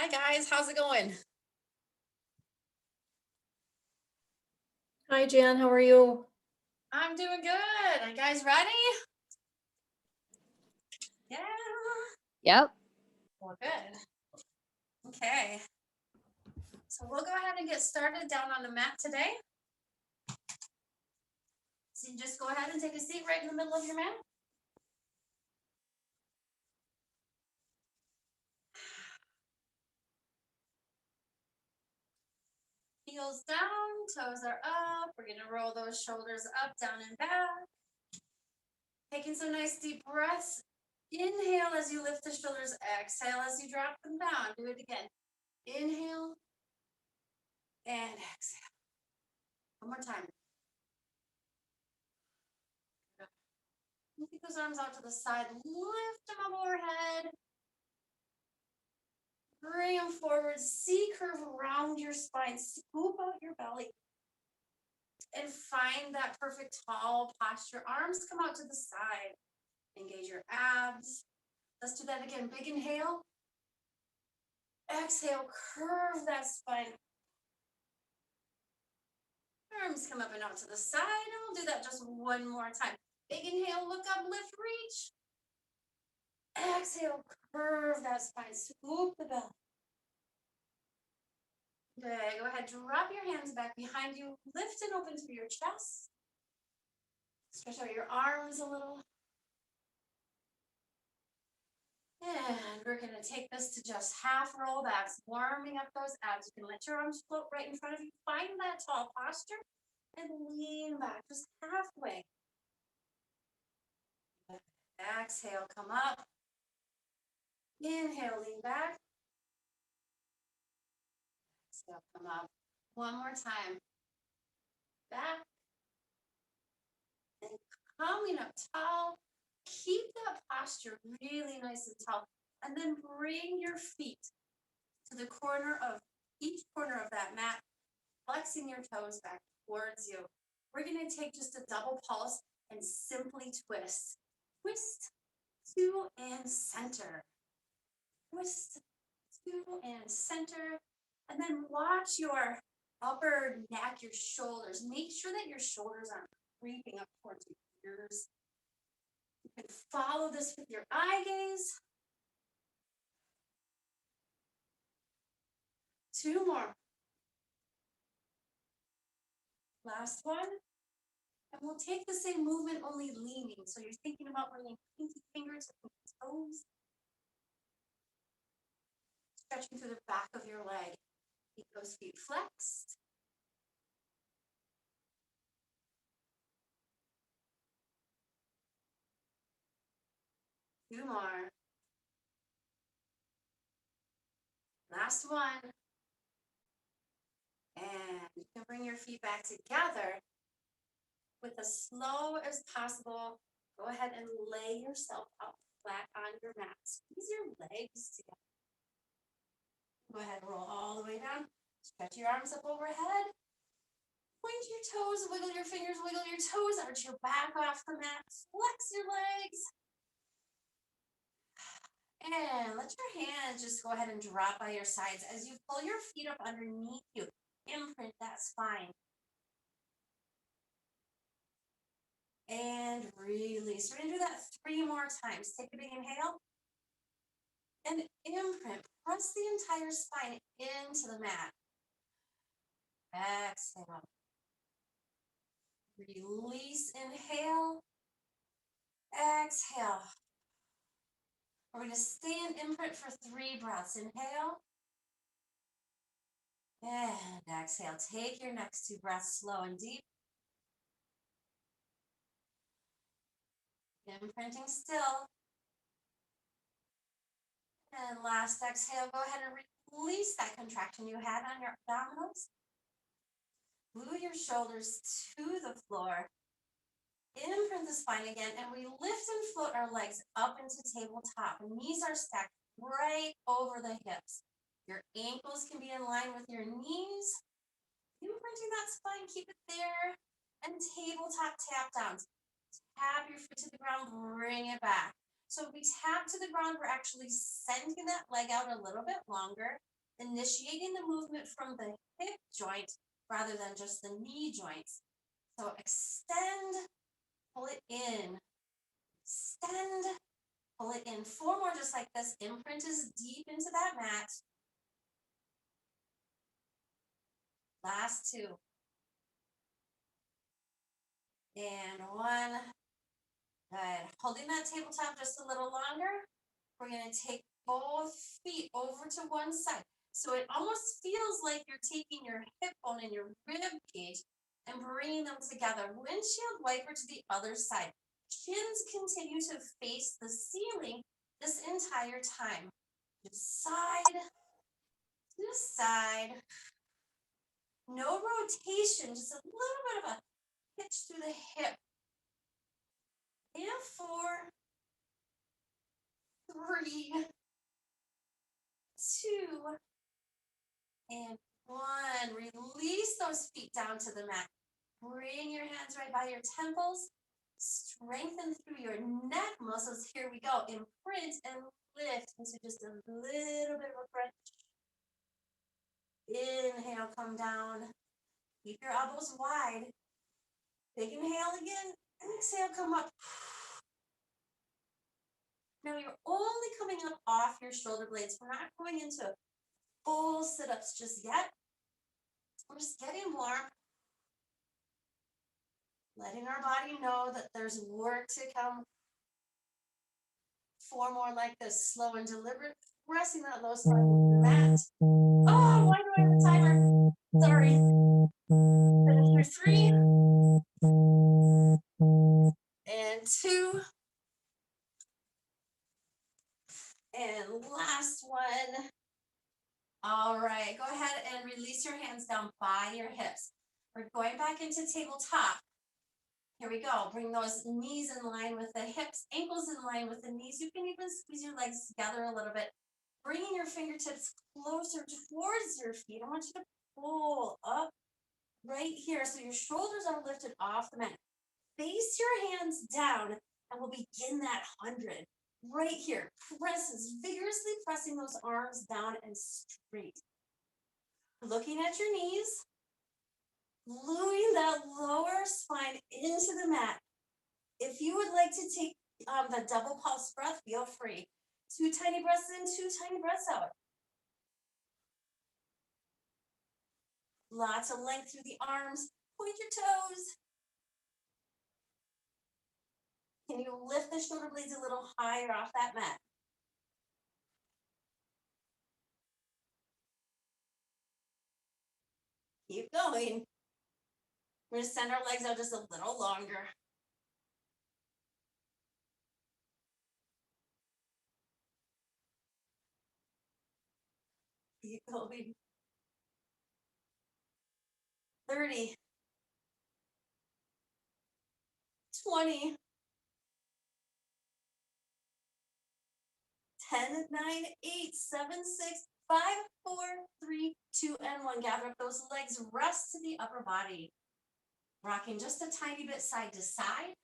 Hi guys, how's it going? Hi Jan, how are you? I'm doing good. Are you guys ready? Yeah. Yep. Well, good. Okay. So we'll go ahead and get started down on the mat today. So you just go ahead and take a seat right in the middle of your mat. Heels down, toes are up. We're going to roll those shoulders up, down, and back. Taking some nice deep breaths. Inhale as you lift the shoulders. Exhale as you drop them down. Do it again. Inhale and exhale. One more time. Take those arms out to the side. Lift them up overhead. Bring them forward. C-curve around your spine. Scoop out your belly. And find that perfect tall posture. Arms come out to the side. Engage your abs. Let's do that again. Big inhale. Exhale. Curve that spine. Arms come up and out to the side. And we'll do that just one more time. Big inhale. Look up. Lift. Reach. Exhale. Curve that spine. Scoop the belly. Good. Go ahead, drop your hands back behind you. Lift and open through your chest. Stretch out your arms a little. And we're going to take this to just half roll backs, warming up those abs. You can let your arms float right in front of you. Find that tall posture and lean back just halfway. Exhale, come up. Inhale, lean back. Exhale, come up. One more time. Back. And coming up tall. Keep that posture really nice and tall. And then bring your feet to the corner of each corner of that mat, flexing your toes back towards you. We're going to take just a double pulse and simply twist. Twist, two, and center. Twist, two, and center. And then watch your upper neck, your shoulders. Make sure that your shoulders aren't creeping up towards your ears. You can follow this with your eye gaze. Two more. Last one. And we'll take the same movement, only leaning. So you're thinking about bringing pinky fingers to toes. Stretching through the back of your leg. Keep those feet flexed. Two more. Last one. And you can bring your feet back together. With as slow as possible, go ahead and lay yourself out flat on your mat. Squeeze your legs together. Go ahead, roll all the way down. Stretch your arms up overhead. Point your toes, wiggle your fingers, wiggle your toes, arch your back off the mat, flex your legs. And let your hands just go ahead and drop by your sides as you pull your feet up underneath you. Imprint that spine. And release. We're going to do that 3 more times. Take a big inhale. And imprint. Press the entire spine into the mat. Exhale. Release. Inhale. Exhale. We're going to stay in imprint for 3 breaths. Inhale. And exhale. Take your next 2 breaths slow and deep. Imprinting still. And last exhale, go ahead and release that contraction you had on your abdominals. Glue your shoulders to the floor. Imprint the spine again, and we lift and float our legs up into tabletop. Knees are stacked right over the hips. Your ankles can be in line with your knees. Imprinting that spine, keep it there. And tabletop tap downs. Tap your foot to the ground, bring it back. So if we tap to the ground, we're actually sending that leg out a little bit longer. initiating the movement from the hip joint rather than just the knee joints. So extend, pull it in, extend, pull it in. 4 more just like this. Imprint is deep into that mat. Last 2. And 1. Good. Holding that tabletop just a little longer. We're going to take both feet over to one side. So it almost feels like you're taking your hip bone and your rib cage and bringing them together. Windshield wiper to the other side. Shins continue to face the ceiling this entire time. Just side to side. No rotation, just a little bit of a pitch through the hip. And 4, 3, 2, and 1. Release those feet down to the mat. Bring your hands right by your temples. Strengthen through your neck muscles. Here we go. Imprint and lift into just a little bit of a stretch. Inhale, come down. Keep your elbows wide. Big inhale again. Exhale, come up. Now you're only coming up off your shoulder blades. We're not going into full sit-ups just yet. We're just getting warm. Letting our body know that there's work to come. 4 more like this, slow and deliberate. Pressing that low spine into the mat. Oh, why do I have a timer? Sorry. Finish your 3. And 2. And last one. All right, go ahead and release your hands down by your hips. We're going back into tabletop. Here we go. Bring those knees in line with the hips, ankles in line with the knees. You can even squeeze your legs together a little bit. Bringing your fingertips closer towards your feet. I want you to pull up right here so your shoulders are lifted off the mat. Face your hands down and we'll begin that 100. Right here. Presses, vigorously pressing those arms down and straight. Looking at your knees. Gluing that lower spine into the mat. If you would like to take the double pulse breath, feel free. 2 tiny breaths in, 2 tiny breaths out. Lots of length through the arms. Point your toes. Can you lift the shoulder blades a little higher off that mat? Keep going. We're going to send our legs out just a little longer. Keep going. 30. 20. 10, 9, 8, 7, 6, 5, 4, 3, 2, and 1. Gather up those legs. Rest to the upper body. Rocking just a tiny bit side to side.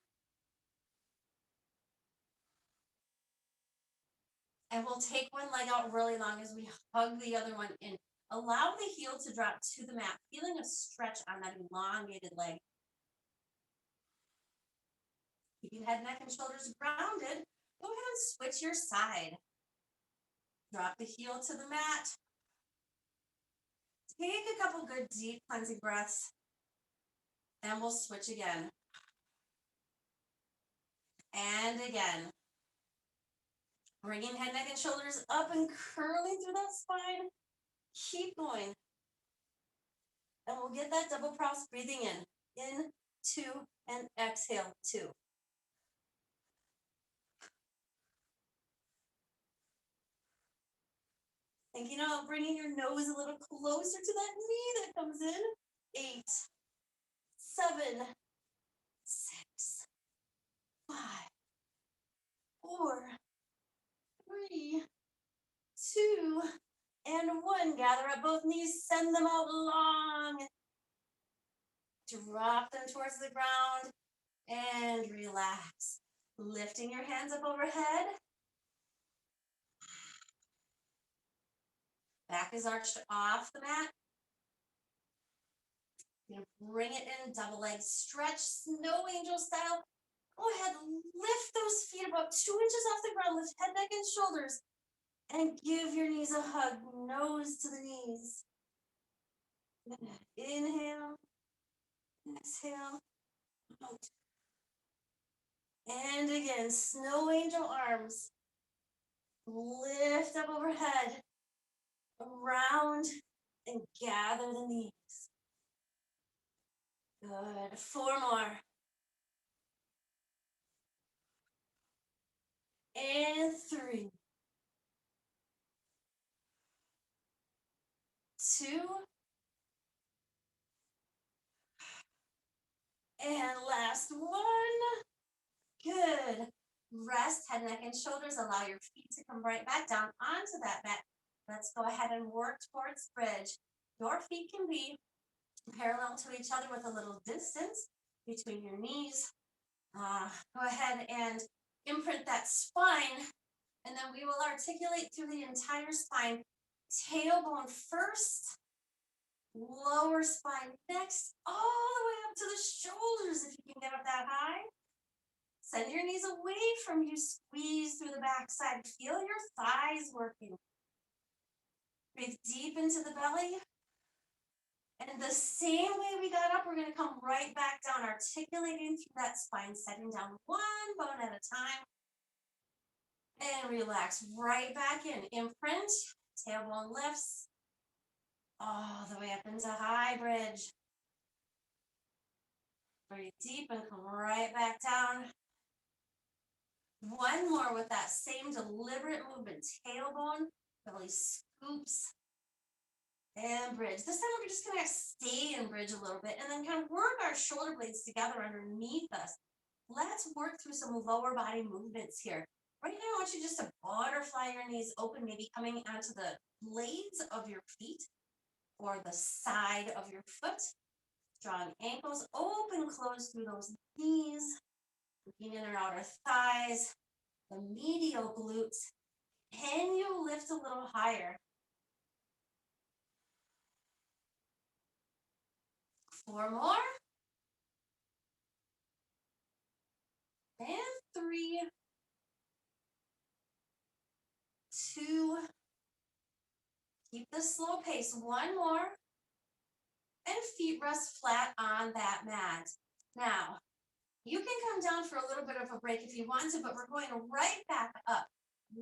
And we'll take one leg out really long as we hug the other one in. Allow the heel to drop to the mat, feeling a stretch on that elongated leg. Keeping head, neck, and shoulders grounded. Go ahead and switch your side. Drop the heel to the mat. Take a couple good deep cleansing breaths. And we'll switch again. And again. Bringing head, neck, and shoulders up and curling through that spine. Keep going. And we'll get that double pulse breathing in, 2, and exhale, 2. Thinking about bringing your nose a little closer to that knee that comes in. 8, 7, 6, 5, 4, 3, 2, and 1. Gather up both knees, send them out long. Drop them towards the ground and relax. Lifting your hands up overhead. Back is arched off the mat. You're gonna bring it in, double leg stretch, snow angel style. Go ahead, lift those feet about 2 inches off the ground, lift head, neck, and shoulders, and give your knees a hug, nose to the knees. Inhale, exhale, out. And again, snow angel arms. Lift up overhead, around, and gather the knees. Good. 4 more. And 3. 2. And last one. Good. Rest, head, neck, and shoulders. Allow your feet to come right back down onto that mat. Let's go ahead and work towards bridge. Your feet can be parallel to each other with a little distance between your knees. Go ahead and imprint that spine, and then we will articulate through the entire spine. Tailbone first, lower spine next, all the way up to the shoulders if you can get up that high. Send your knees away from you, squeeze through the backside. Feel your thighs working. Breathe deep into the belly. And the same way we got up, we're going to come right back down, articulating through that spine, setting down one bone at a time. And relax right back in. Imprint, tailbone lifts, all the way up into high bridge. Breathe deep and come right back down. One more with that same deliberate movement. Tailbone, belly scoops, and bridge. This time we're just going to stay in bridge a little bit and then kind of work our shoulder blades together underneath us. Let's work through some lower body movements here. Right now, I want you just to butterfly your knees open, maybe coming onto the blades of your feet or the side of your foot. Strong ankles, open, close through those knees. Looking in and outer thighs, the medial glutes. Can you lift a little higher? 4 more. And 3, 2. Keep the slow pace. 1 more. And feet rest flat on that mat. Now, you can come down for a little bit of a break if you want to, but we're going right back up.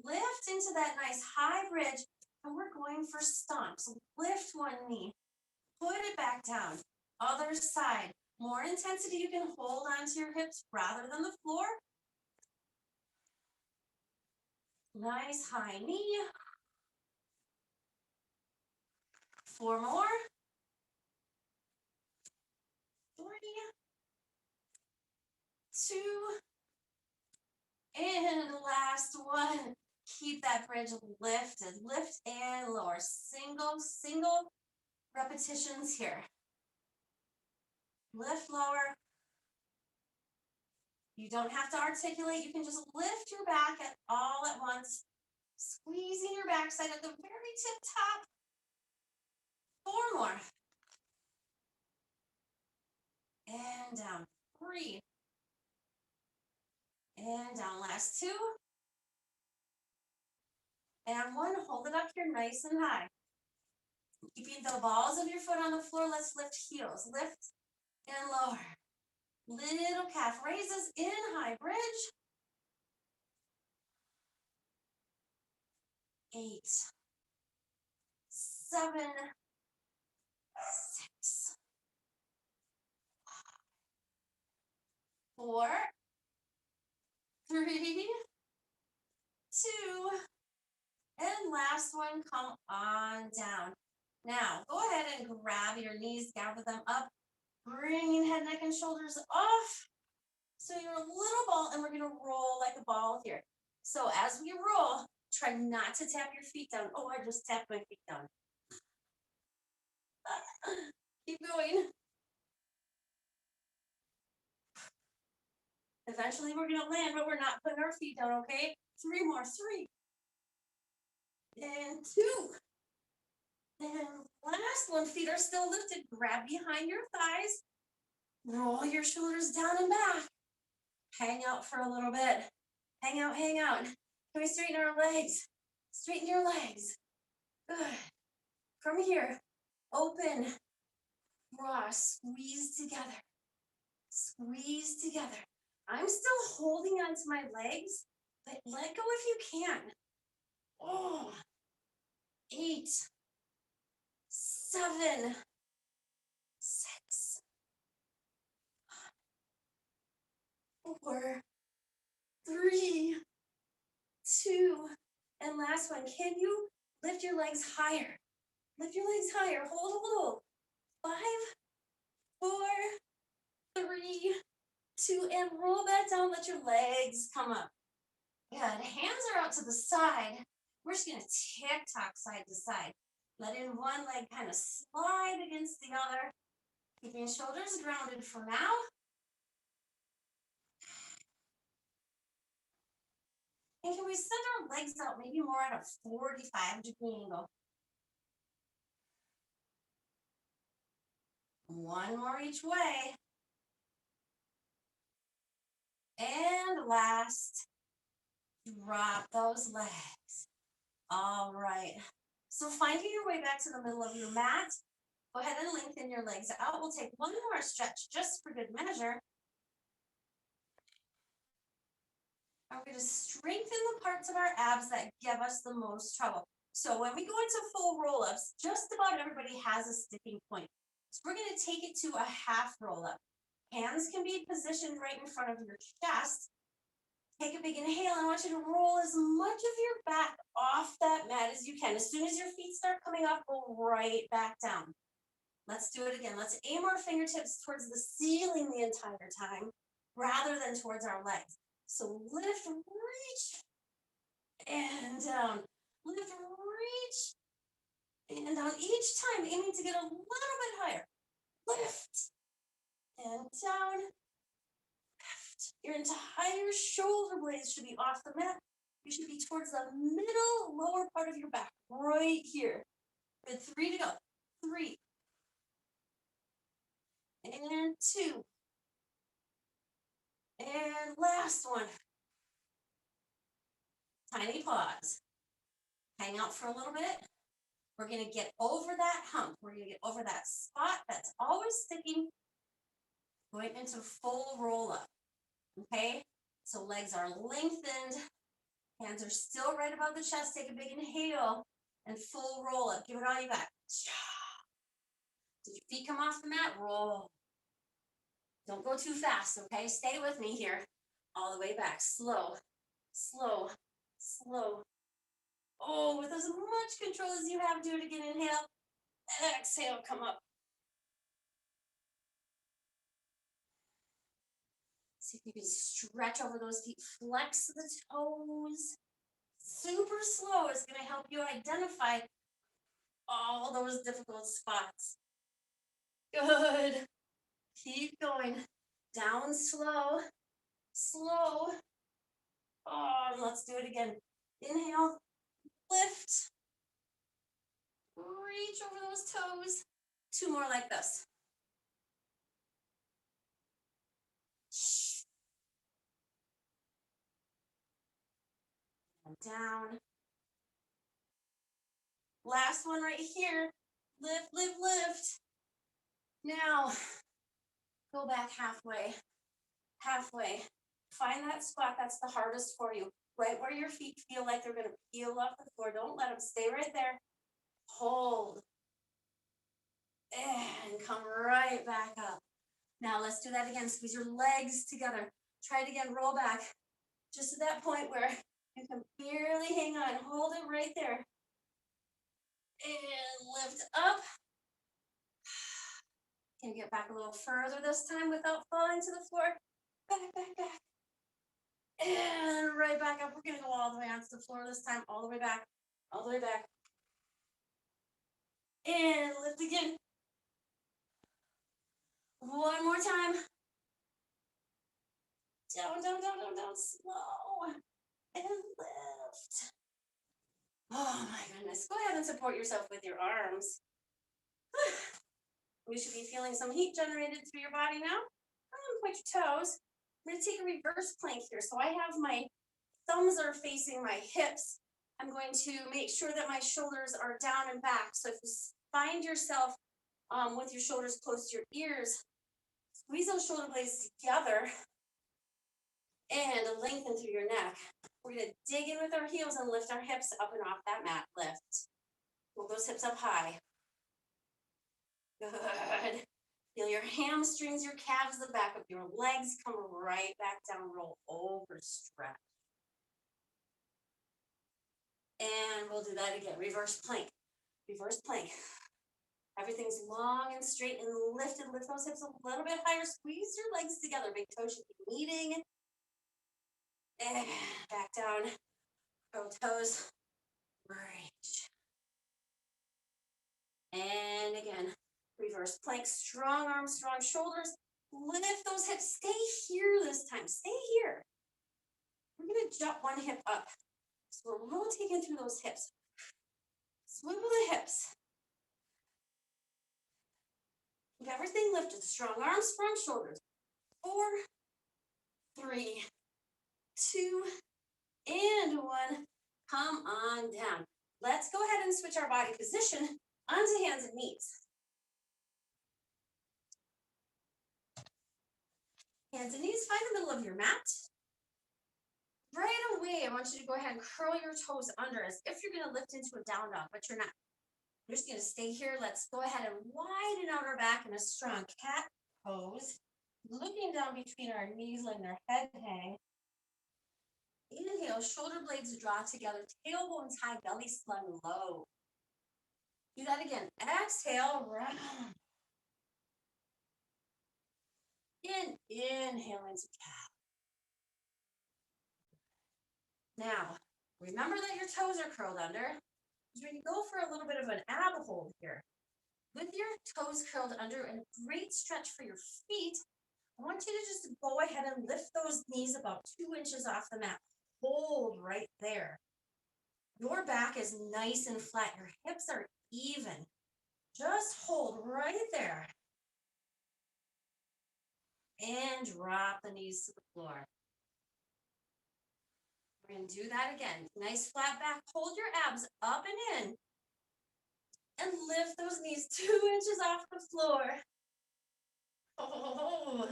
Lift into that nice high bridge, and we're going for stomps. Lift one knee, put it back down. Other side. More intensity, you can hold onto your hips rather than the floor. Nice high knee. 4 more. 3, 2, and last one. Keep that bridge lifted. Lift and lower. Single repetitions here. Lift, lower. You don't have to articulate. You can just lift your back all at once. Squeezing your backside at the very tip top. 4 more. And down. 3. And down. Last 2. And 1. Hold it up here nice and high. Keeping the balls of your foot on the floor. Let's lift heels. Lift and lower. Little calf raises in high bridge. 8, 7, 6, 4, 3, 2, and last one, come on down. Now, go ahead and grab your knees, gather them up, bringing head, neck, and shoulders off. So you're a little ball, and we're going to roll like a ball here. So as we roll, try not to tap your feet down. Oh, I just tapped my feet down. Keep going. Eventually we're going to land, but we're not putting our feet down, okay? 3 more. 3. And 2. And last one, feet are still lifted. Grab behind your thighs. Roll your shoulders down and back. Hang out for a little bit. Hang out, hang out. Can we straighten our legs? Straighten your legs. Good. From here, open, cross, squeeze together. Squeeze together. I'm still holding onto my legs, but let go if you can. Oh, 8, 7, 6, 4, 3, 2, and last one. Can you lift your legs higher? Lift your legs higher. Hold, hold. 5, 4, 3, 2, and roll back down. Let your legs come up. Good. Hands are out to the side. We're just going to tick-tock side to side. Letting one leg kind of slide against the other. Keeping shoulders grounded for now. And can we send our legs out maybe more at a 45-degree angle? One more each way. And last, drop those legs. All right. So finding your way back to the middle of your mat, go ahead and lengthen your legs out. We'll take one more stretch just for good measure. And we're going to strengthen the parts of our abs that give us the most trouble. So when we go into full roll-ups, just about everybody has a sticking point. So we're going to take it to a half roll-up. Hands can be positioned right in front of your chest. Take a big inhale. I want you to roll as much of your back off that mat as you can. As soon as your feet start coming off, go right back down. Let's do it again. Let's aim our fingertips towards the ceiling the entire time rather than towards our legs. So lift, reach, and down. Lift, reach, and down. Each time aiming to get a little bit higher. Lift, and down. Lift. Your entire shoulder blades should be off the mat. You should be towards the middle lower part of your back, right here. Good. 3 to go. 3. And 2. And last one. Tiny pause. Hang out for a little bit. We're going to get over that hump. We're going to get over that spot that's always sticking. Going into full roll up. Okay? So legs are lengthened. Hands are still right above the chest. Take a big inhale and full roll up. Give it all you got. Did your feet come off the mat? Roll. Don't go too fast, okay? Stay with me here. All the way back. Slow, slow, slow. Oh, with as much control as you have, do it again. Inhale. Exhale, come up. See if you can stretch over those feet. Flex the toes. Super slow is going to help you identify all those difficult spots. Good. Keep going. Down slow. Slow. Oh, and let's do it again. Inhale. Lift. Reach over those toes. 2 more like this. And down. Last one right here. Lift, lift, lift. Now, go back halfway. Halfway. Find that spot that's the hardest for you. Right where your feet feel like they're going to peel off the floor. Don't let them. Stay right there. Hold. And come right back up. Now let's do that again. Squeeze your legs together. Try it again. Roll back. Just to that point where you can barely hang on. Hold it right there. And lift up. Can you get back a little further this time without falling to the floor? Back, back, back. And right back up. We're going to go all the way onto the floor this time. All the way back. All the way back. And lift again. One more time. Down, down, down, down, down. Slow. And lift. Oh my goodness. Go ahead and support yourself with your arms. You should be feeling some heat generated through your body now. Point your toes. I'm going to take a reverse plank here. So I have my thumbs are facing my hips. I'm going to make sure that my shoulders are down and back. So if you find yourself with your shoulders close to your ears, squeeze those shoulder blades together and lengthen through your neck. We're going to dig in with our heels and lift our hips up and off that mat. Lift. Pull those hips up high. Good. Feel your hamstrings, your calves, the back of your legs come right back down, roll over, stretch. And we'll do that again. Reverse plank. Reverse plank. Everything's long and straight and lifted. Lift those hips a little bit higher. Squeeze your legs together. Big toes should be meeting. And back down. Curl toes. Reach. And again, reverse plank. Strong arms, strong shoulders. Lift those hips. Stay here this time. Stay here. We're going to jump one hip up. So we're rotating through those hips. Swivel the hips. Keep everything lifted. Strong arms, strong shoulders. 4, 3, 2, and 1. Come on down. Let's go ahead and switch our body position onto hands and knees. Hands and knees, find the middle of your mat. Right away, I want you to go ahead and curl your toes under as if you're going to lift into a down dog, but you're not. You're just going to stay here. Let's go ahead and widen out our back in a strong cat pose. Looking down between our knees, letting our head hang. Inhale, shoulder blades draw together, tailbones high, belly slung low. Do that again. Exhale, round. Inhale into cat. Now, remember that your toes are curled under. You're going to go for a little bit of an ab hold here. With your toes curled under and a great stretch for your feet, I want you to just go ahead and lift those knees about 2 inches off the mat. Hold right there. Your back is nice and flat. Your hips are even. Just hold right there. And drop the knees to the floor. We're going to do that again. Nice flat back. Hold your abs up and in. And lift those knees 2 inches off the floor. Hold.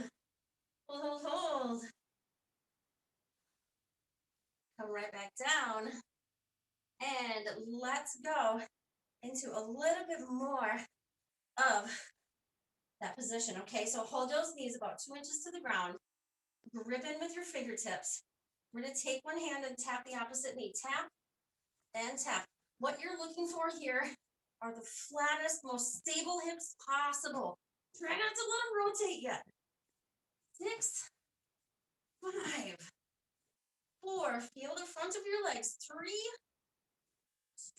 Hold, hold, hold. Come right back down. And let's go into a little bit more of that position. Okay, so hold those knees about 2 inches to the ground. Grip in with your fingertips. We're going to take one hand and tap the opposite knee. Tap and tap. What you're looking for here are the flattest, most stable hips possible. Try not to let them rotate yet. 6, 5, 4. Feel the front of your legs. 3,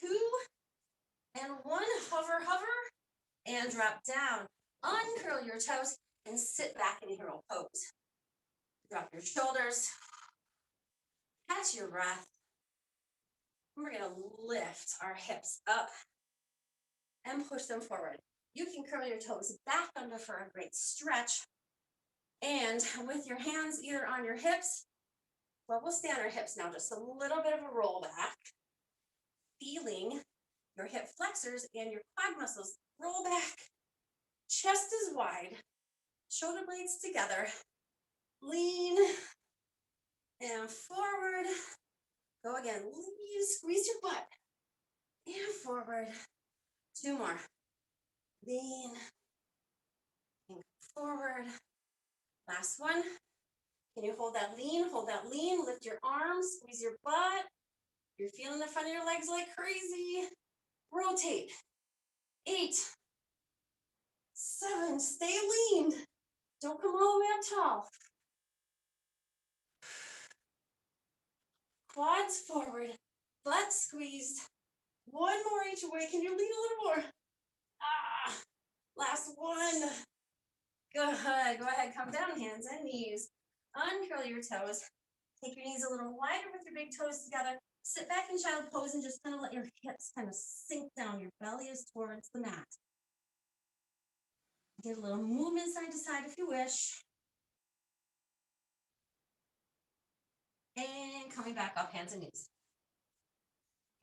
2, and 1. Hover, hover, and drop down. Uncurl your toes and sit back in hero pose. Drop your shoulders. Catch your breath. We're going to lift our hips up and push them forward. You can curl your toes back under for a great stretch. And with your hands either on your hips, well, we'll stay on our hips now, just a little bit of a roll back. Feeling your hip flexors and your quad muscles roll back. Chest is wide. Shoulder blades together. Lean and forward. Go again. Lean, squeeze your butt. And forward. 2 more. Lean. And forward. Last one. Can you hold that lean? Hold that lean. Lift your arms. Squeeze your butt. You're feeling the front of your legs like crazy. Rotate. 8, 7. Stay lean. Don't come all the way up tall. Quads forward. Butt squeezed. 1 more each way. Can you lean a little more? Last one. Good. Go ahead. Come down, hands and knees. Uncurl your toes. Take your knees a little wider with your big toes together. Sit back in child pose and just kind of let your hips kind of sink down. Your belly is towards the mat. Get a little movement side to side if you wish. And coming back up, hands and knees.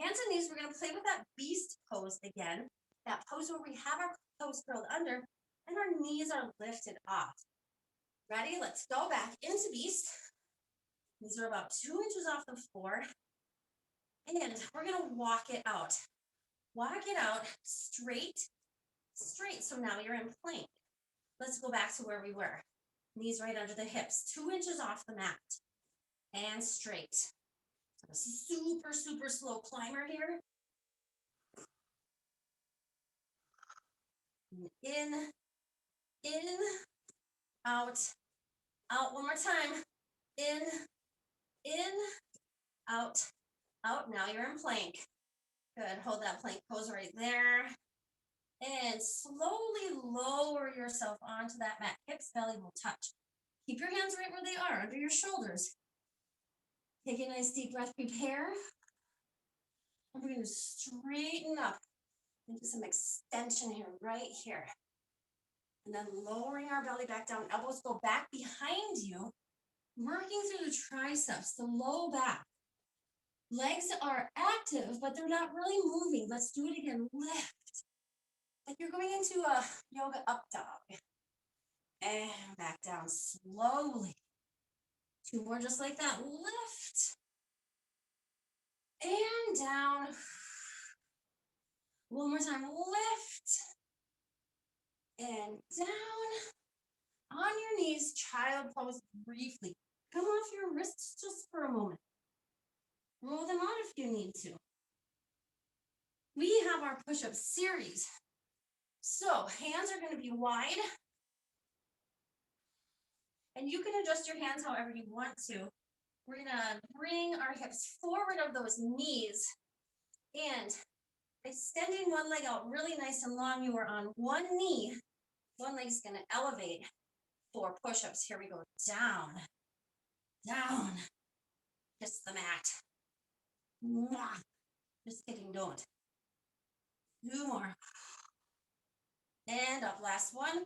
Hands and knees, we're going to play with that beast pose again. That pose where we have our toes curled under and our knees are lifted off. Ready? Let's go back into beast. These are about 2 inches off the floor. And we're going to walk it out. Walk it out straight, straight. So now you're in plank. Let's go back to where we were. Knees right under the hips, 2 inches off the mat. And straight. Super, super slow climber here. In, out, out. One more time. In, out, out. Now you're in plank. Good. Hold that plank pose right there. And slowly lower yourself onto that mat. Hips, belly will touch. Keep your hands right where they are, under your shoulders. Take a nice deep breath. Prepare. And we're going to straighten up into some extension here, right here. And then lowering our belly back down. Elbows go back behind you. Working through the triceps, the low back. Legs are active, but they're not really moving. Let's do it again. Lift. Like you're going into a yoga up dog. And back down slowly. 2 more just like that. Lift. And down. One more time. Lift. And down. On your knees, child pose briefly. Come off your wrists just for a moment. Roll them out if you need to. We have our push-up series. So hands are going to be wide. And you can adjust your hands however you want to. We're going to bring our hips forward of those knees. And extending one leg out really nice and long, you are on one knee. One leg's going to elevate. 4 push-ups. Here we go. Down. Down. Kiss the mat. Mwah. Just kidding, don't. 2 more. And up, last one.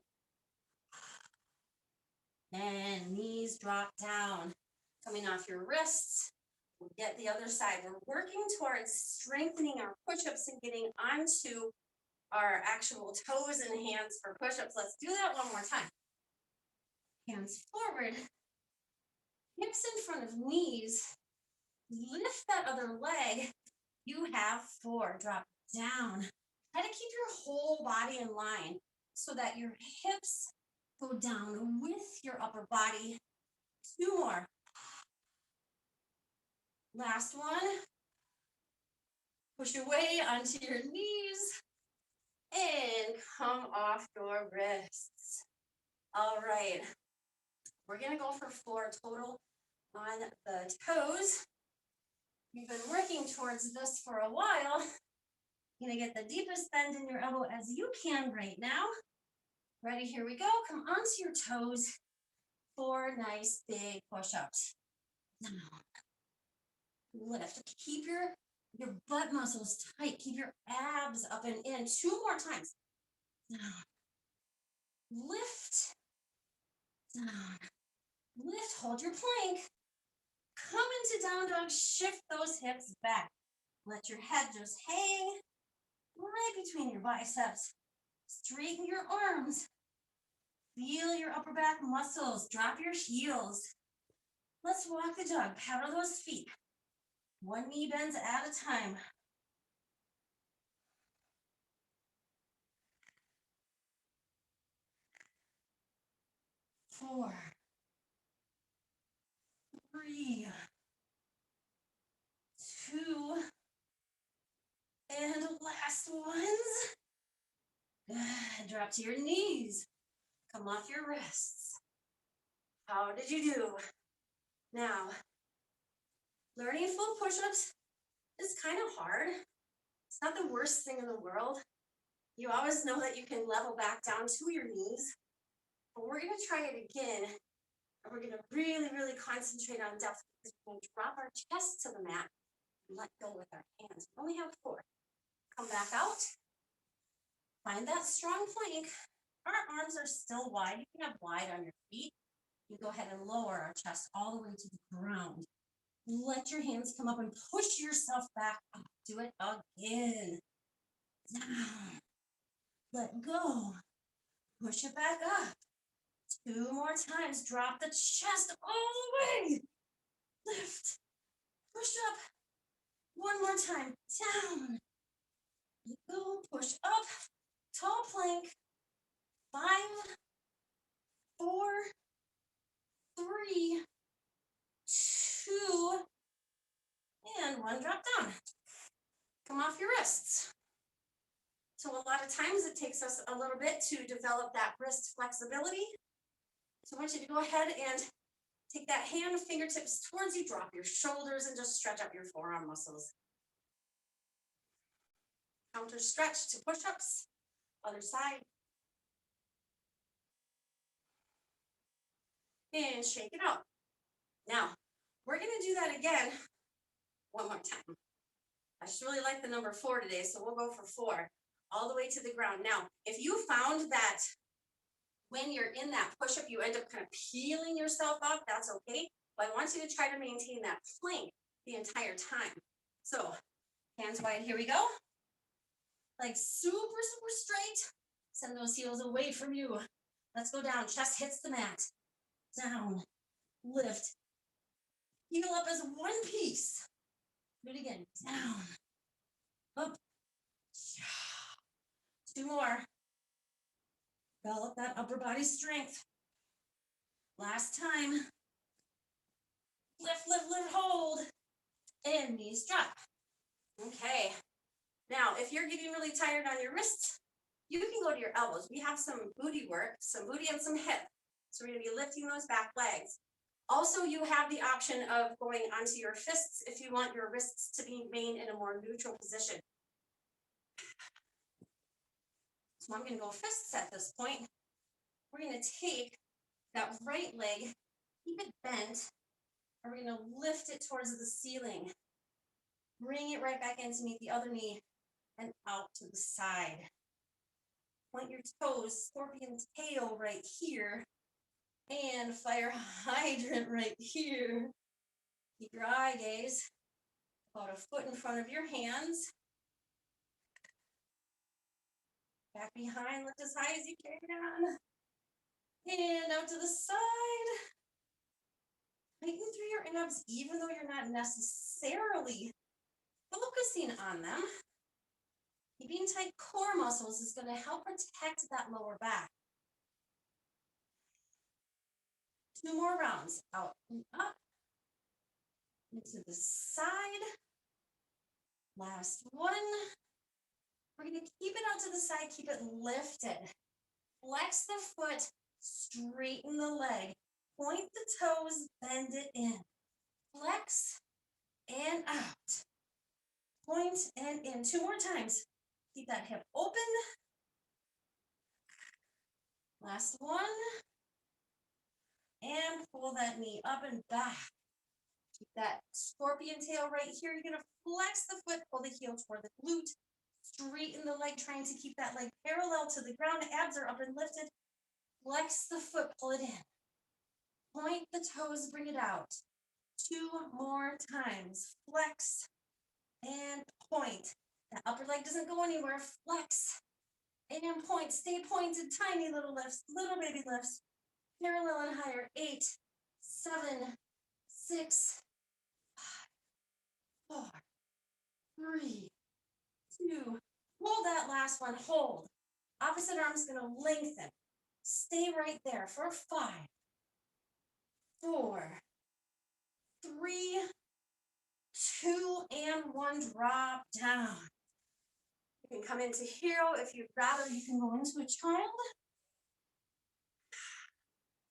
And knees drop down. Coming off your wrists. We'll get the other side. We're working towards strengthening our push-ups and getting onto our actual toes and hands for push-ups. Let's do that one more time. Hands forward. Hips in front of knees. Lift that other leg. You have 4. Drop down. Try to keep your whole body in line so that your hips go down with your upper body. 2 more. Last one. Push your way onto your knees and come off your wrists. All right. We're going to go for 4 total on the toes. You've been working towards this for a while. You're going to get the deepest bend in your elbow as you can right now. Ready? Here we go. Come onto your toes. 4 nice big push-ups. Lift. Keep your butt muscles tight. Keep your abs up and in. 2 more times. Down. Lift. Down. Lift. Hold your plank. Come into down dog. Shift those hips back. Let your head just hang right between your biceps. Straighten your arms. Feel your upper back muscles. Drop your heels. Let's walk the dog. Paddle those feet. 1 knee bends at a time. 4, 3, 2, and last ones. Good. Drop to your knees. Come off your wrists. How did you do? Now, learning full push-ups is kind of hard. It's not the worst thing in the world. You always know that you can level back down to your knees. But we're going to try it again. And we're going to really, really concentrate on depth because we're going to drop our chest to the mat. Let go with our hands. We only have 4. Come back out. Find that strong plank. Our arms are still wide. You can have wide on your feet. You go ahead and lower our chest all the way to the ground. Let your hands come up and push yourself back up. Do it again. Down. Let go. Push it back up. 2 more times. Drop the chest all the way. Lift. Push up. 1 more time. Down. Let go. Push up. Tall plank. 5, 4, 3, 2, and 1. Drop down. Come off your wrists. So a lot of times it takes us a little bit to develop that wrist flexibility. So I want you to go ahead and take that hand, fingertips towards you, drop your shoulders, and just stretch up your forearm muscles. Counter stretch to push-ups. Other side. And shake it out. Now, we're going to do that again 1 more time. I just really like the number 4 today, so we'll go for 4, all the way to the ground. Now, if you found that when you're in that push-up, you end up kind of peeling yourself up, that's okay. But I want you to try to maintain that plank the entire time. So, hands wide, here we go. Legs super, super straight. Send those heels away from you. Let's go down. Chest hits the mat. Down. Lift. Heel up as one piece. Do it again. Down. Up. 2 more. Develop that upper body strength. Last time. Lift, lift, lift, hold. And knees drop. Okay. Now, if you're getting really tired on your wrists, you can go to your elbows. We have some booty work, some booty and some hip. So we're going to be lifting those back legs. Also, you have the option of going onto your fists if you want your wrists to remain in a more neutral position. So I'm going to go fists at this point. We're going to take that right leg, keep it bent, and we're going to lift it towards the ceiling. Bring it right back in to meet the other knee and out to the side. Point your toes, scorpion tail right here, and fire hydrant right here. Keep your eye gaze about a foot in front of your hands. Back behind, lift as high as you can. And out to the side. Tighten through your abs, even though you're not necessarily focusing on them. Keeping tight core muscles is going to help protect that lower back. 2 more rounds. Out and up. Into the side. Last one. We're going to keep it out to the side. Keep it lifted. Flex the foot. Straighten the leg. Point the toes. Bend it in. Flex and out. Point and in. 2 more times. Keep that hip open. Last one. And pull that knee up and back. Keep that scorpion tail right here. You're going to flex the foot, pull the heel toward the glute. Straighten the leg, trying to keep that leg parallel to the ground. Abs are up and lifted. Flex the foot, pull it in. Point the toes, bring it out. 2 more times. Flex and point. The upper leg doesn't go anywhere. Flex and point. Stay pointed. Tiny little lifts, little baby lifts. Parallel and higher. 8, 7, 6, 5, 4, 3, 2. Hold that last one. Hold. Opposite arm is going to lengthen. Stay right there for 5, 4, 3, 2, and 1. Drop down. You can come into hero. If you'd rather, you can go into a child.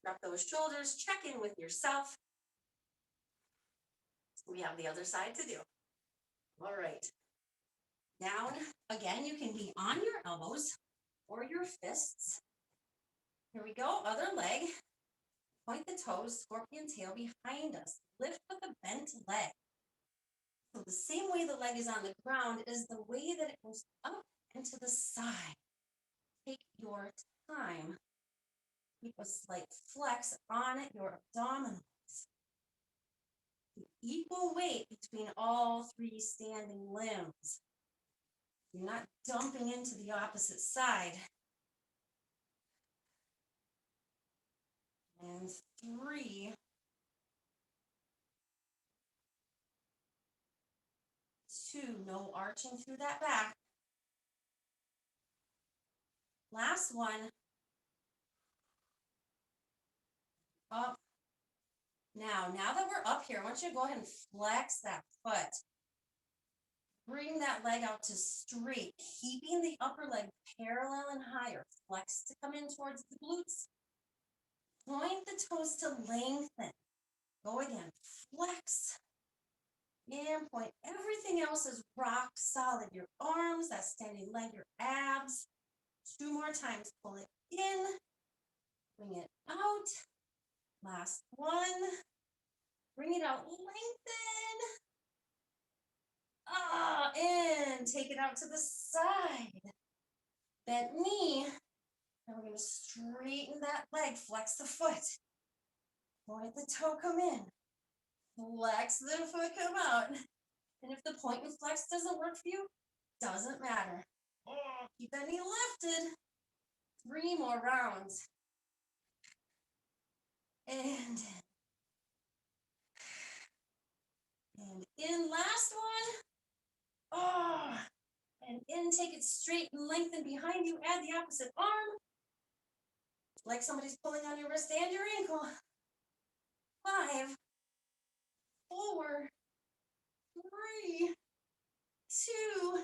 Drop those shoulders. Check in with yourself. We have the other side to do. All right. Down. Again, you can be on your elbows or your fists. Here we go. Other leg. Point the toes. Scorpion tail behind us. Lift with a bent leg. So the same way the leg is on the ground is the way that it goes up and to the side. Take your time. Keep a slight flex on your abdominals. Equal weight between all three standing limbs. You're not dumping into the opposite side. And 3, 2, no arching through that back. Last one. Up. Now that we're up here, I want you to go ahead and flex that foot. Bring that leg out to straight, keeping the upper leg parallel and higher. Flex to come in towards the glutes. Point the toes to lengthen. Go again. Flex. And point. Everything else is rock solid. Your arms, that standing leg, your abs. 2 more times. Pull it in. Bring it out. Last one. Bring it out. Lengthen. In. Take it out to the side. Bent knee. And we're going to straighten that leg. Flex the foot. Point the toe, come in. Flex the foot, come out. And if the point and flex doesn't work for you, doesn't matter. Keep that knee lifted. 3 more rounds. And in, last one. And in, take it straight and lengthen behind you. Add the opposite arm. Like somebody's pulling on your wrist and your ankle. 5, 4, 3, 2,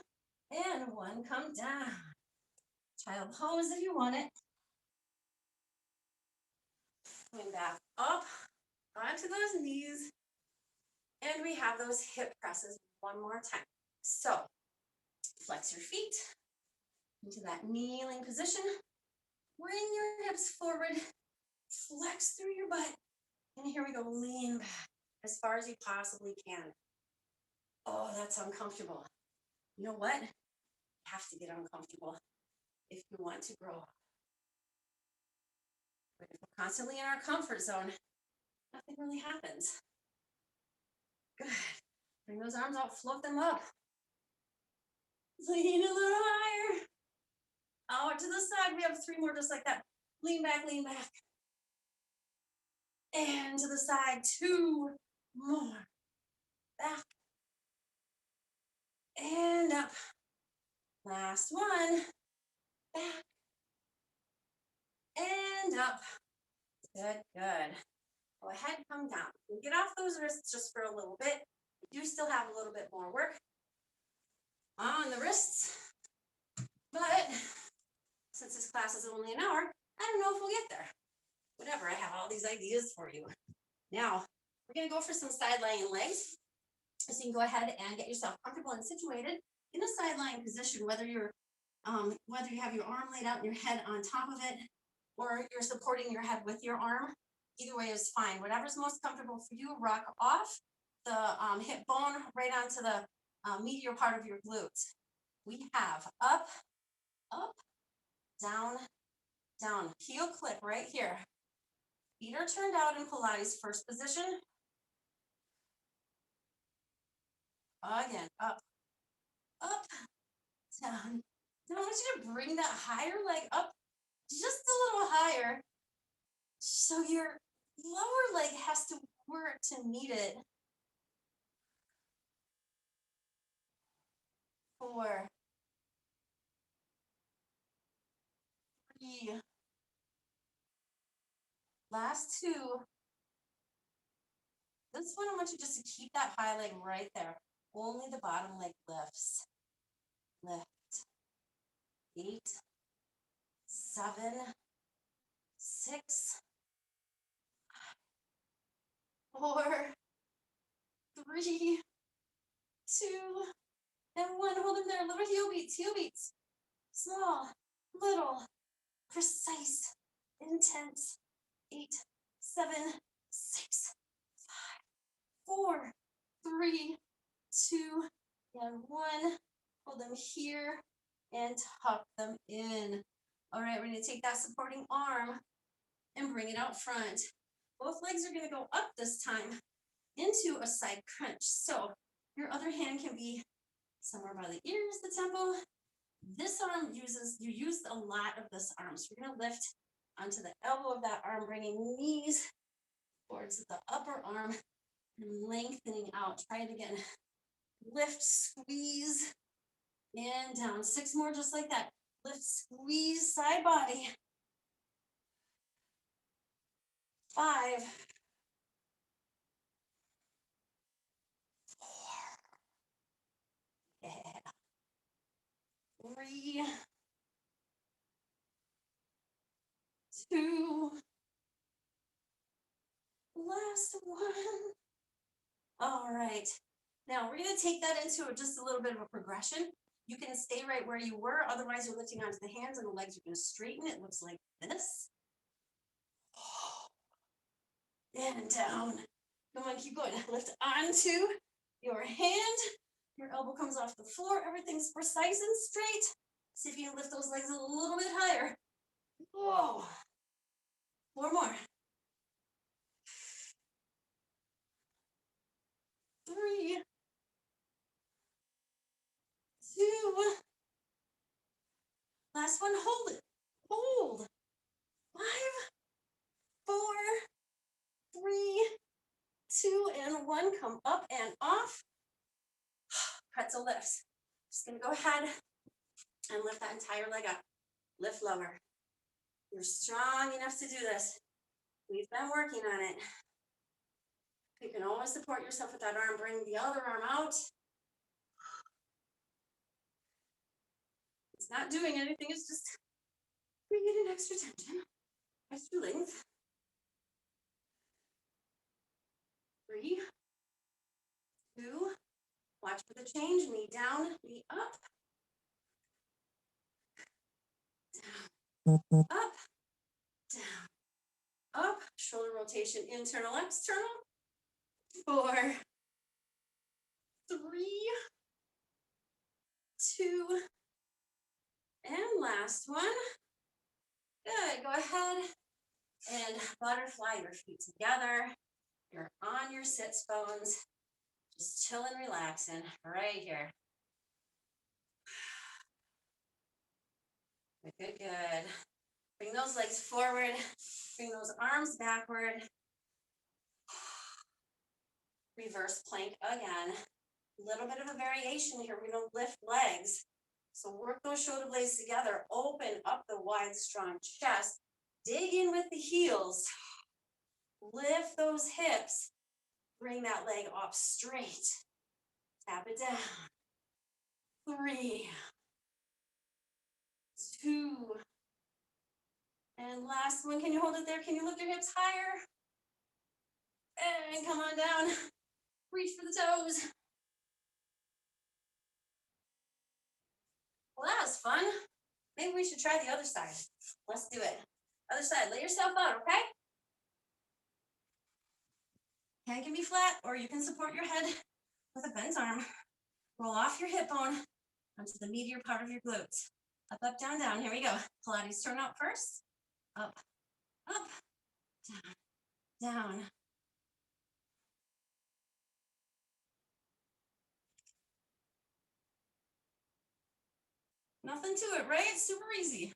and 1. Come down. Child pose if you want it. Coming back up onto those knees. And we have those hip presses one more time. So flex your feet into that kneeling position. Bring your hips forward. Flex through your butt. And here we go. Lean back as far as you possibly can. Oh, that's uncomfortable. You know what? You have to get uncomfortable if you want to grow up. But if we're constantly in our comfort zone, nothing really happens. Good. Bring those arms out, float them up. Lean a little higher. Out to the side. We have 3 more just like that. Lean back, lean back. And to the side. 2 more. Back. And up. Last one. Back. And up. Good, good. Go ahead, come down. We'll get off those wrists just for a little bit. We do still have a little bit more work on the wrists. But since this class is only an hour, I don't know if we'll get there. Whatever, I have all these ideas for you. Now, we're going to go for some side lying legs. So you can go ahead and get yourself comfortable and situated in a side lying position, whether you have your arm laid out and your head on top of it, or you're supporting your head with your arm. Either way is fine. Whatever's most comfortable for you. Rock off the hip bone right onto the medial part of your glutes. We have up, up, down, down. Heel clip right here. Feet are turned out in Pilates first position. Again, up, up, down. Now I want you to bring that higher leg up just a little higher. So your lower leg has to work to meet it. 4, 3, last 2. This one I want you just to keep that high leg right there. Only the bottom leg lifts. Lift. 8, 7, 6, 4, 3, 2, and 1. Hold them there. Little heel beats, heel beats. Small, little, precise, intense. 8, 7, 6, 5, 4, 3, 2, them here and tuck them in. All right, we're going to take that supporting arm and bring it out front. Both legs are going to go up this time into a side crunch. So your other hand can be somewhere by the ears, the temple. This arm you use a lot of this arm. So we're going to lift onto the elbow of that arm, bringing knees towards the upper arm and lengthening out. Try it again. Lift, squeeze, and down. 6 more just like that. Lift, squeeze, side body. 5, 4, yeah. 3, 2, last one. All right. Now we're going to take that into just a little bit of a progression. You can stay right where you were. Otherwise, you're lifting onto the hands and the legs are going to straighten. It looks like this. And down. Come on, keep going. Lift onto your hand. Your elbow comes off the floor. Everything's precise and straight. See if you can lift those legs a little bit higher. Whoa. 4 more. 3, 2. Last one. Hold it. Hold. 5, 4, 3, 2, and 1. Come up and off. Pretzel lifts. Just going to go ahead and lift that entire leg up. Lift lower. You're strong enough to do this. We've been working on it. You can always support yourself with that arm. Bring the other arm out. It's not doing anything. It's just bringing in extra tension, extra length. 3, 2. Watch for the change. Knee down, knee up. Down, up, down, up. Shoulder rotation, internal, external. 4, 3, 2, and last one. Good. Go ahead and butterfly your feet together. You're on your sits bones. Just chilling, relaxing right here. Good, good. Bring those legs forward. Bring those arms backward. Reverse plank again. A little bit of a variation here. We don't lift legs. So work those shoulder blades together. Open up the wide, strong chest. Dig in with the heels. Lift those hips. Bring that leg up straight. Tap it down. 3, 2, and last one. Can you hold it there? Can you lift your hips higher? And come on down. Reach for the toes. Well, that was fun. Maybe we should try the other side. Let's do it. Other side. Lay yourself out, okay? Hand can be flat, or you can support your head with a bent arm. Roll off your hip bone onto the meatier part of your glutes. Up, up, down, down. Here we go. Pilates turn up first. Up, up, down, down. Nothing to it, right? It's super easy.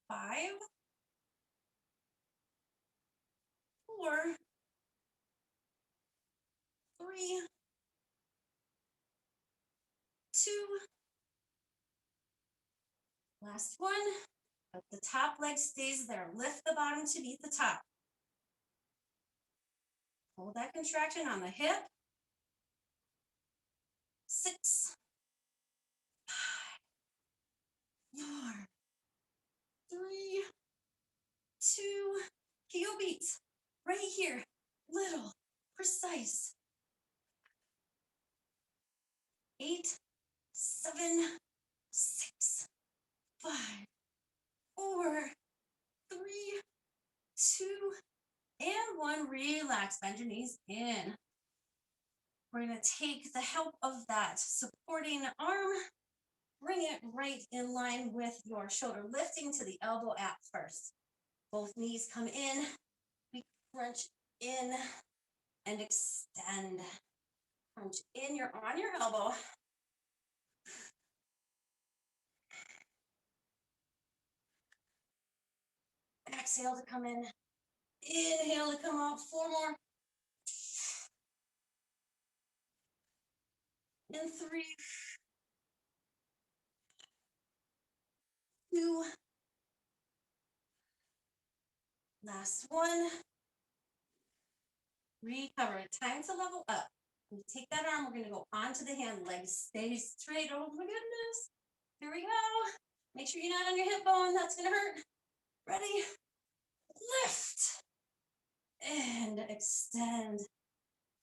5, 4, 3, 2. Last one. The top leg stays there. Lift the bottom to meet the top. Hold that contraction on the hip. 6, 5, 4, 3, 2. Heel beats. Right here. Little. Precise. 8, 7, 6, 5, 4, 3, 2, and 1. Relax. Bend your knees in. We're going to take the help of that supporting arm, bring it right in line with your shoulder, lifting to the elbow at first. Both knees come in, we crunch in and extend. Crunch in, you're on your elbow. Exhale to come in. Inhale to come out. 4 more. And 3, 2. Last one. Recover. Time to level up. You take that arm, we're going to go onto the hand. Legs stay straight. Oh my goodness. Here we go. Make sure you're not on your hip bone. That's going to hurt. Ready? Lift. And extend.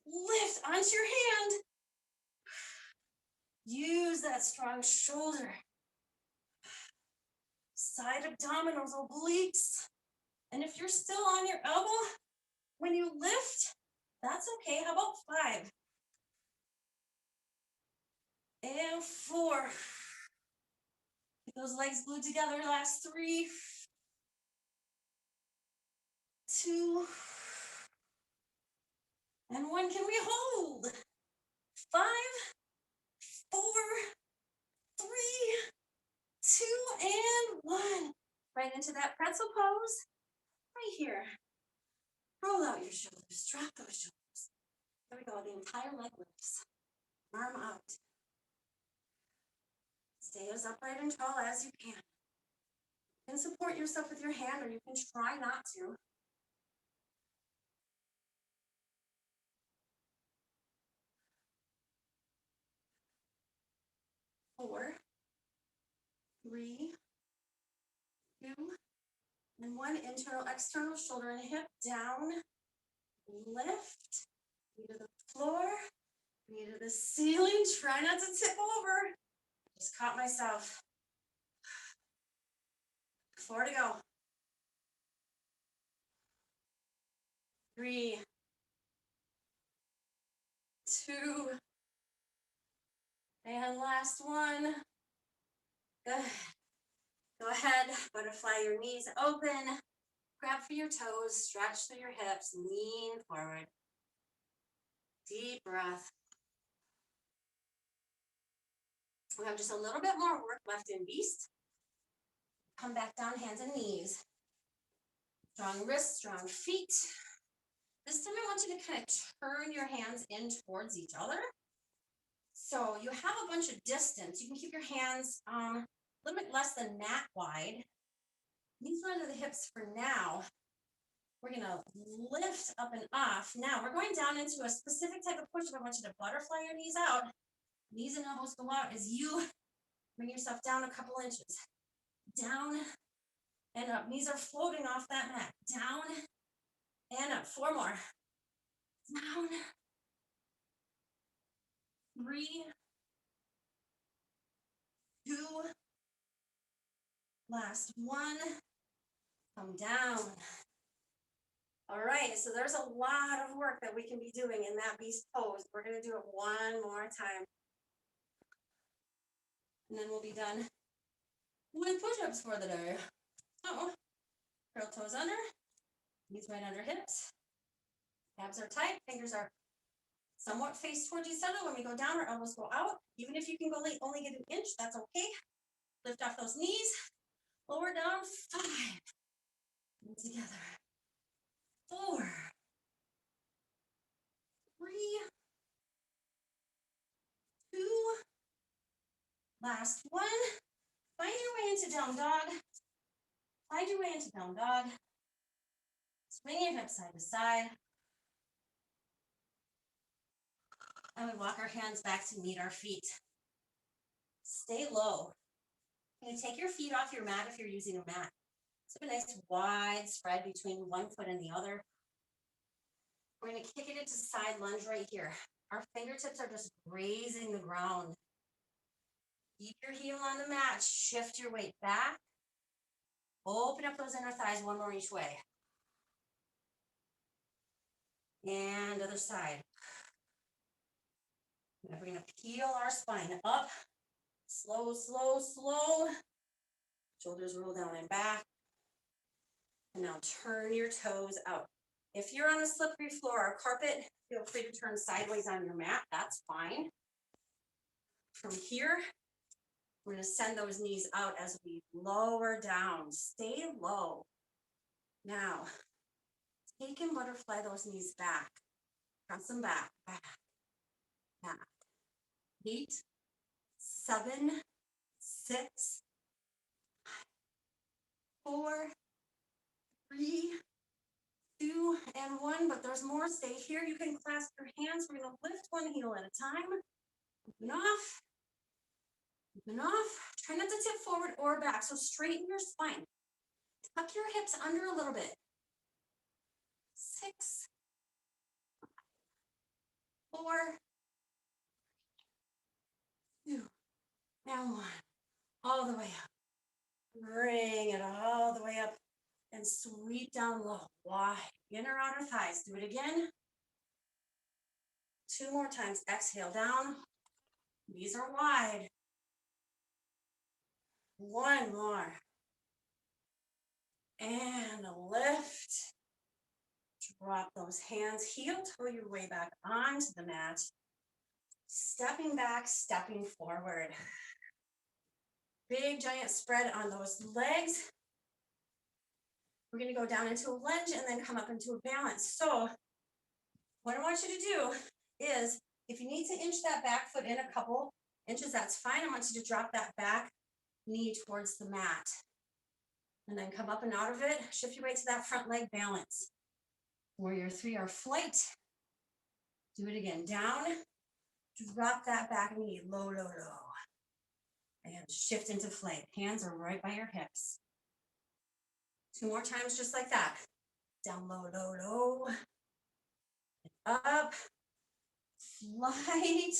Lift onto your hand. Use that strong shoulder. Side abdominals, obliques. And if you're still on your elbow, when you lift, that's okay. How about 5? And 4. Keep those legs glued together. Last 3, 2, and 1. Can we hold? 5, 4, 3, 2, and 1. Right into that pretzel pose. Right here. Roll out your shoulders. Drop those shoulders. There we go. The entire leg lifts. Arm out. Stay as upright and tall as you can. You can support yourself with your hand, or you can try not to. 4, 3, 2, and 1. Internal, external, shoulder and hip down. Lift. Knee to the floor. Knee to the ceiling. Try not to tip over. Just caught myself. 4 to go. 3, 2, and last one. Good. Go ahead, butterfly your knees open. Grab for your toes, stretch through your hips, lean forward. Deep breath. We have just a little bit more work left in Beast. Come back down, hands and knees. Strong wrists, strong feet. This time I want you to kind of turn your hands in towards each other. So you have a bunch of distance. You can keep your hands a little bit less than mat wide. Knees run to the hips for now. We're going to lift up and off. Now we're going down into a specific type of push-up. I want you to butterfly your knees out. Knees and elbows go out as you bring yourself down a couple inches. Down and up. Knees are floating off that mat. Down and up. 4 more. Down. 3, 2. Last 1. Come down. All right, so there's a lot of work that we can be doing in that beast pose. We're going to do it one more time. And then we'll be done with push-ups for the day. So, curl toes under, knees right under hips. Abs are tight, fingers are somewhat faced towards each other. When we go down, our elbows go out. Even if you can go only get an inch, that's okay. Lift off those knees. Lower down. 5. And together. 4. 3. 2. Last 1. Find your way into down dog. Find your way into down dog. Swing your hips side to side. And we walk our hands back to meet our feet. Stay low. You take your feet off your mat if you're using a mat. So a nice wide spread between one foot and the other. We're going to kick it into side lunge right here. Our fingertips are just grazing the ground. Keep your heel on the mat. Shift your weight back. Open up those inner thighs, 1 more each way. And other side. Now we're going to peel our spine up. Slow, slow, slow. Shoulders roll down and back. And now turn your toes out. If you're on a slippery floor or carpet, feel free to turn sideways on your mat. That's fine. From here, we're going to send those knees out as we lower down. Stay low. Now, take and butterfly those knees back. Press them back, back, back. 8, 7, 6, 4, 3, 2, and 1. But there's more. Stay here. You can clasp your hands. We're going to lift one heel at a time. Open off. Open off. Try not to tip forward or back. So straighten your spine. Tuck your hips under a little bit. 6, 4, 2, and 1. All the way up. Bring it all the way up and sweep down low. Wide. Inner outer thighs. Do it again. 2 more times. Exhale down. Knees are wide. 1 more. And lift. Drop those hands. Heel toe your way back onto the mat. Stepping back, stepping forward. Big giant spread on those legs. We're going to go down into a lunge and then come up into a balance. So what I want you to do is, if you need to inch that back foot in a couple inches, that's fine. I want you to drop that back knee towards the mat. And then come up and out of it. Shift your weight to that front leg balance. Warrior 3 or flight. Do it again. Down. Drop that back knee. Low, low, low. And shift into flight. Hands are right by your hips. 2 more times just like that. Down low, low, low. Up. Flight.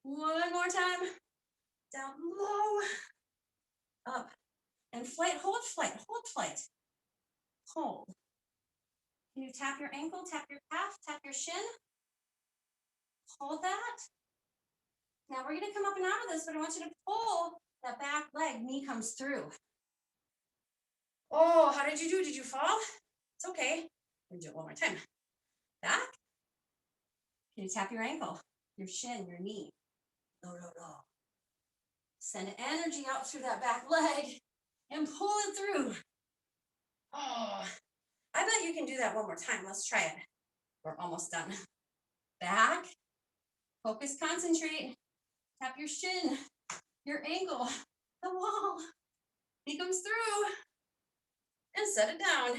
1 more time. Down low. Up. And flight. Hold flight. Hold flight. Hold. Can you tap your ankle, tap your calf, tap your shin? Hold that. Now we're going to come up and out of this, but I want you to pull that back leg. Knee comes through. Oh, how did you do? Did you fall? It's okay. We're going to do it one more time. Back. Can you tap your ankle, your shin, your knee? Low, low, low. Send energy out through that back leg and pull it through. Oh, I bet you can do that one more time. Let's try it. We're almost done. Back. Focus, concentrate. Tap your shin, your ankle, the wall. He comes through. And set it down.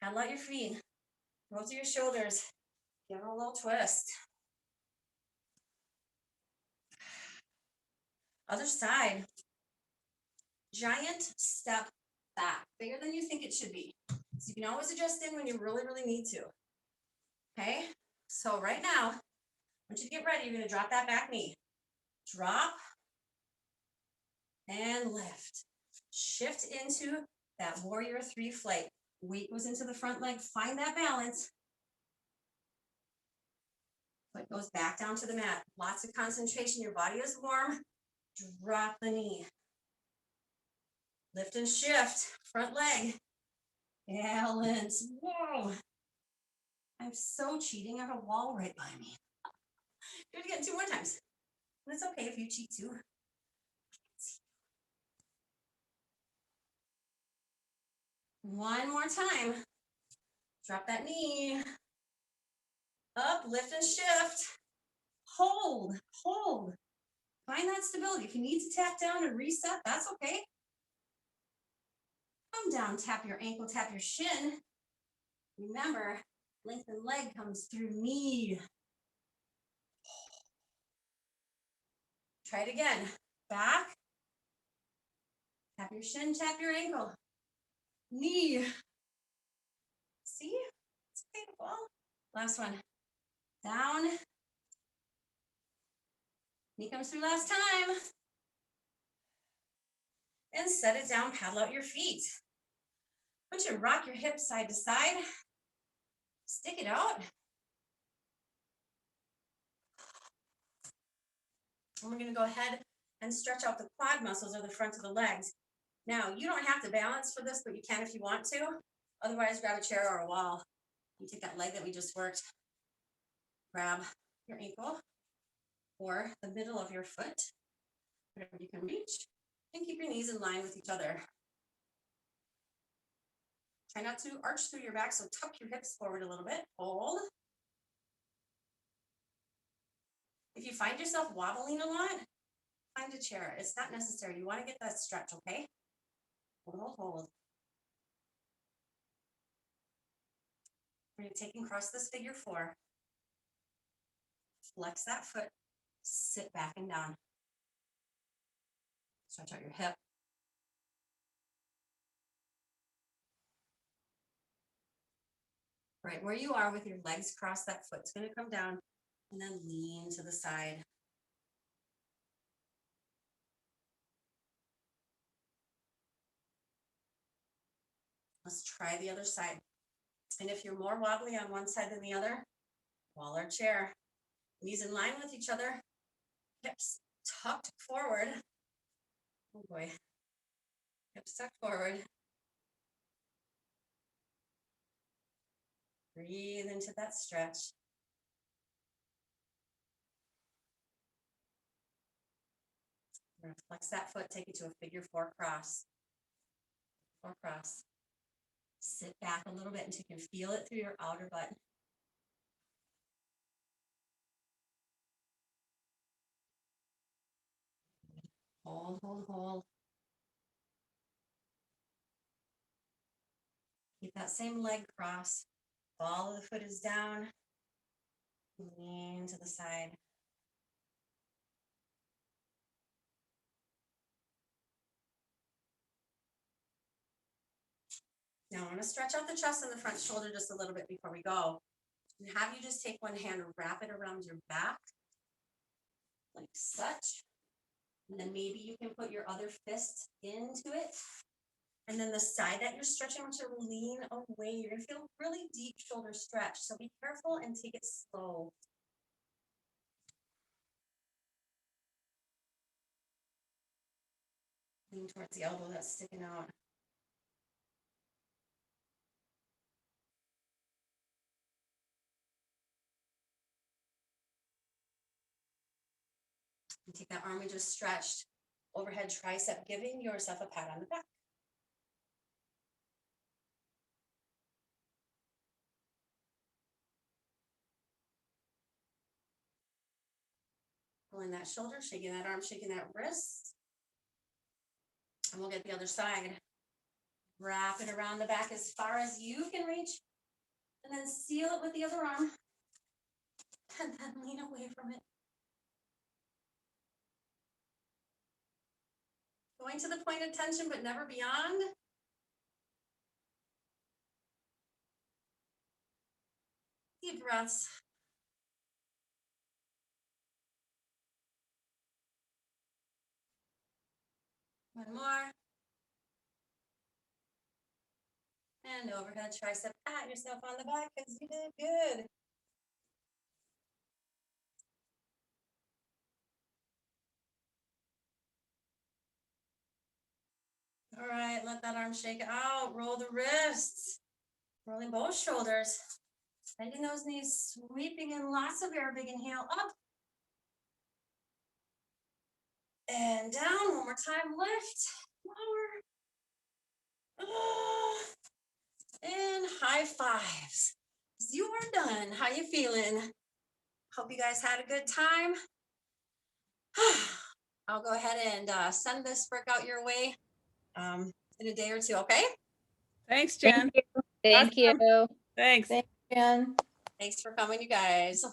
Paddle out your feet. Roll through your shoulders. Give it a little twist. Other side. Giant step back. Bigger than you think it should be. So you can always adjust in when you really, really need to. Okay? So right now, I want you to get ready. You're going to drop that back knee. Drop. And lift. Shift into that warrior 3 flight. Weight goes into the front leg. Find that balance. Foot goes back down to the mat. Lots of concentration. Your body is warm. Drop the knee. Lift and shift. Front leg. Balance. Whoa. I'm so cheating. I have a wall right by me. Do it again 2 more times. And it's okay if you cheat too. One more time. Drop that knee. Up, lift and shift. Hold, hold. Find that stability. If you need to tap down and reset, that's okay. Come down, tap your ankle, tap your shin. Remember, lengthen leg comes through knee. Try it again. Back. Tap your shin, tap your ankle. Knee. See? It's painful. Last one. Down. Knee comes through last time. And set it down, paddle out your feet. I want you to rock your hips side to side. Stick it out. And we're gonna go ahead and stretch out the quad muscles or the front of the legs. Now, you don't have to balance for this, but you can if you want to. Otherwise, grab a chair or a wall. You take that leg that we just worked, grab your ankle or the middle of your foot, whatever you can reach, and keep your knees in line with each other. Try not to arch through your back, so tuck your hips forward a little bit. Hold. If you find yourself wobbling a lot, find a chair. It's not necessary. You want to get that stretch, okay? Hold, hold, hold. We're going to take and cross this figure 4. Flex that foot. Sit back and down. Stretch out your hip. Right where you are with your legs crossed, that foot's going to come down and then lean to the side. Let's try the other side. And if you're more wobbly on one side than the other, wall or chair. Knees in line with each other. Hips tucked forward. Oh boy. Hips tucked forward. Breathe into that stretch. We're going to flex that foot, take it to a figure 4 cross. 4 cross. Sit back a little bit until you can feel it through your outer butt. Hold, hold, hold. Keep that same leg cross. Ball of the foot is down. Lean to the side. Now I'm going to stretch out the chest and the front shoulder just a little bit before we go. And have you just take one hand, wrap it around your back, like such. And then maybe you can put your other fist into it. And then the side that you're stretching, want you to lean away. You're going to feel really deep shoulder stretch. So be careful and take it slow. Lean towards the elbow that's sticking out. And take that arm we just stretched. Overhead tricep, giving yourself a pat on the back. Pulling that shoulder, shaking that arm, shaking that wrist. And we'll get the other side. Wrap it around the back as far as you can reach. And then seal it with the other arm. And then lean away from it. Going to the point of tension, but never beyond. Deep breaths. One more. And overhead tricep. Pat yourself on the back because you did good. All right, let that arm shake out. Roll the wrists. Rolling both shoulders. Bending those knees, sweeping in lots of air. Big inhale up. And down. One more time. Lift. Lower. And high fives. You are done. How you feeling? Hope you guys had a good time. I'll go ahead and send this workout your way in a day or two, okay? Thanks, Jen. Thank you. Thanks. Thanks, Jen. Thanks for coming, you guys.